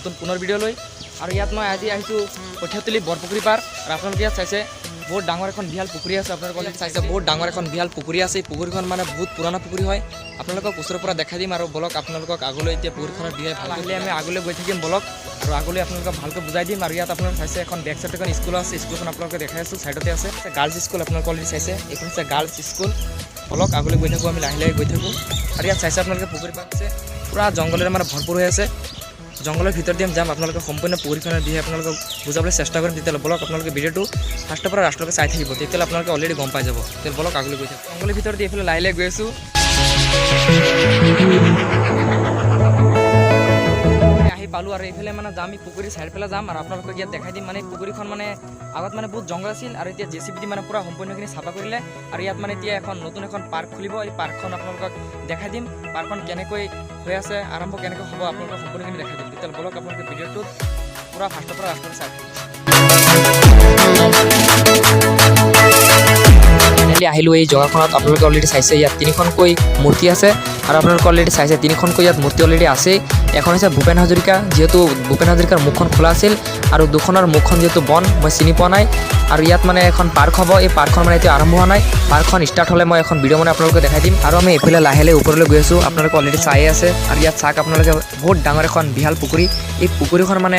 নতুন পুনৰ ভিডিঅ' লৈ আৰু ইয়াত মই আজি আহিছোঁ কঠীয়াতলি বৰপুখুৰী পাৰ আৰু আপোনালোকে ইয়াত চাইছে বহুত ডাঙৰ এখন বিশাল পুখুৰী আছে। আপোনালোকে চাইছে বহুত ডাঙৰ এখন বিশাল পুখুৰী আছে। এই পুখুৰীখন মানে বহুত পুৰণা পুখুৰী হয়। আপোনালোকক ওচৰৰ পৰা দেখাই দিম আৰু বলক আপোনালোকক আগলৈ এতিয়া পুখুৰীখনৰ বিষয়ে ভাল আহিলে আমি আগলৈ গৈ থাকিম বলক আৰু আগলৈ আপোনালোকক ভালকৈ বুজাই দিম। আৰু ইয়াত আপোনালোকে চাইছে এখন বেক চাইড এখন স্কুল আছে। স্কুলখন আপোনালোকে দেখাই আছোঁ, চাইডতে আছে গাৰ্লছ স্কুল। আপোনালোকে অলৰেডি চাইছে এইখন হৈছে গাৰ্লছ স্কুল। বলক আগলৈ গৈ থাকোঁ, আমি লাহে লাহে গৈ থাকোঁ। আৰু ইয়াত চাইছে আপোনালোকে পুখুৰী পাৰ আছে পুৰা জংঘলেৰে মানে ভৰপূৰ হৈ আছে। জংঘলৰ ভিতৰত দি যাম, আপোনালোকে সম্পূৰ্ণ পুখুৰীখনৰ বিষয়ে আপোনালোকক বুজাবলৈ চেষ্টা কৰিম। তেতিয়াহ'লে বলক আপোনালোকে ভিডিঅ'টো ফাৰ্ষ্টৰ পৰা লাষ্টলৈকে চাই থাকিব, তেতিয়াহ'লে আপোনালোকে অলৰেডি গম পাই যাব। তেতিয়াহ'লে বলক আগলৈ গৈ থাকোঁ। জংঘলৰ ভিতৰত দি এইফালে লাহে লাহে গৈ আছোঁ। আহি পালোঁ আৰু এইফালে মানে যাম, পুখুৰীৰ চাইড পেলাই যাম আৰু আপোনালোকক ইয়াত দেখাই দিম। মানে পুখুৰীখন মানে আগত মানে বহুত জংঘল আছিল আৰু এতিয়া JCB দি মানে পূৰা সম্পূৰ্ণখিনি চাফা কৰিলে আৰু ইয়াত মানে এতিয়া এখন নতুন এখন পাৰ্ক খুলিব। এই পাৰ্কখন আপোনালোকক দেখাই দিম, পাৰ্কখন কেনেকৈ হৈ আছে, আৰম্ভ কেনেকৈ হ'ব, আপোনালোকক সম্পূৰ্ণখিনি দেখাই দিম। তেতিয়াহ'লে বলক আপোনালোকে ভিডিঅ'টোত পূৰা ফাৰ্ষ্টৰ পৰা লাষ্টলৈকে চাই আহিলোঁ এই জেগাখনত। আপোনালোকে অলৰেডি চাইছে ইয়াত তিনিখনকৈ মূৰ্তি আছে আৰু আপোনালোকে অলৰেডি চাইছে তিনিখনকৈ ইয়াত মূৰ্তি অলৰেডি আছে। এখন হৈছে ভূপেন হাজৰিকা, যিহেতু ভূপেন হাজৰিকাৰ মুখখন খোলা আছিল আৰু দুখনৰ মুখখন যিহেতু বন্ধ, মই চিনি পোৱা নাই। আৰু ইয়াত মানে এখন পাৰ্ক হ'ব, এই পাৰ্কখন মানে এতিয়া আৰম্ভ হোৱা নাই। পাৰ্কখন ষ্টাৰ্ট হ'লে মই এখন ভিডিঅ' মানে আপোনালোকে দেখাই দিম। আৰু আমি এইফালে লাহে লাহে ওপৰলৈ গৈ আছোঁ, আপোনালোকে অলৰেডি চাই আছে। আৰু ইয়াত চাওক আপোনালোকে বহুত ডাঙৰ এখন বিশাল পুখুৰী। এই পুখুৰীখন মানে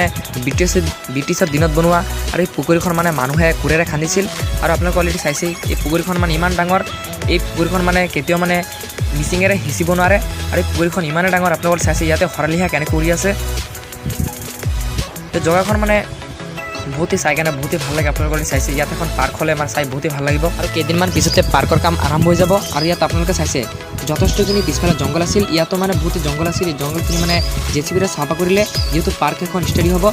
ব্ৰিটিছৰ দিনত বনোৱা আৰু এই পুখুৰীখন মানে মানুহে কোৰেৰে খান্দিছিল। আৰু আপোনালোকে অলৰেডি চাইছে এই পুখুৰীখন মানে ইমান ডাঙৰ, এই পুখুৰীখন মানে কেতিয়াও মানে মিচিঙেৰে সিঁচিব নোৱাৰে। আৰু এই পুখুৰীখন ইমানেই ডাঙৰ, আপোনালোকে চাইছে ইয়াতে খৰালিহা কেনেকৈ কৰি আছে। এই জেগাখন মানে বহুতেই চাই কেনে বহুতেই ভাল লাগে। আপোনালোকে চাইছে ইয়াত এখন পাৰ্ক হ'লে আমাৰ চাই বহুতেই ভাল লাগিব। আৰু কেইদিনমান পিছতে পাৰ্কৰ কাম আৰম্ভ হৈ যাব। আৰু ইয়াত আপোনালোকে চাইছে যথেষ্টখিনি পিছফালে জংঘল আছিল, ইয়াতো মানে বহুতেই জংঘল আছিল। এই জংঘলখিনি মানে JCBৰে চাফা কৰিলে, যিহেতু পাৰ্ক এখন ষ্টাডি হ'ব।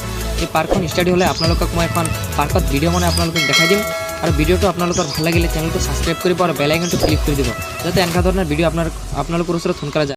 এই পাৰ্কখন ষ্টাডি হ'লে আপোনালোকক মই এখন পাৰ্কত ভিডিঅ' মানে আপোনালোকক দেখাই দিম। আৰু ভিডিঅ'টো আপোনালোকৰ ভাল লাগিলে চেনেলটো ছাবস্ক্ৰাইব কৰিব আৰু বেল আইকনটো ক্লিক কৰি দিব, যাতে এনেকুৱা ধৰণৰ ভিডিঅ' আপোনালোকৰ ওচৰত সোনকালে যায়।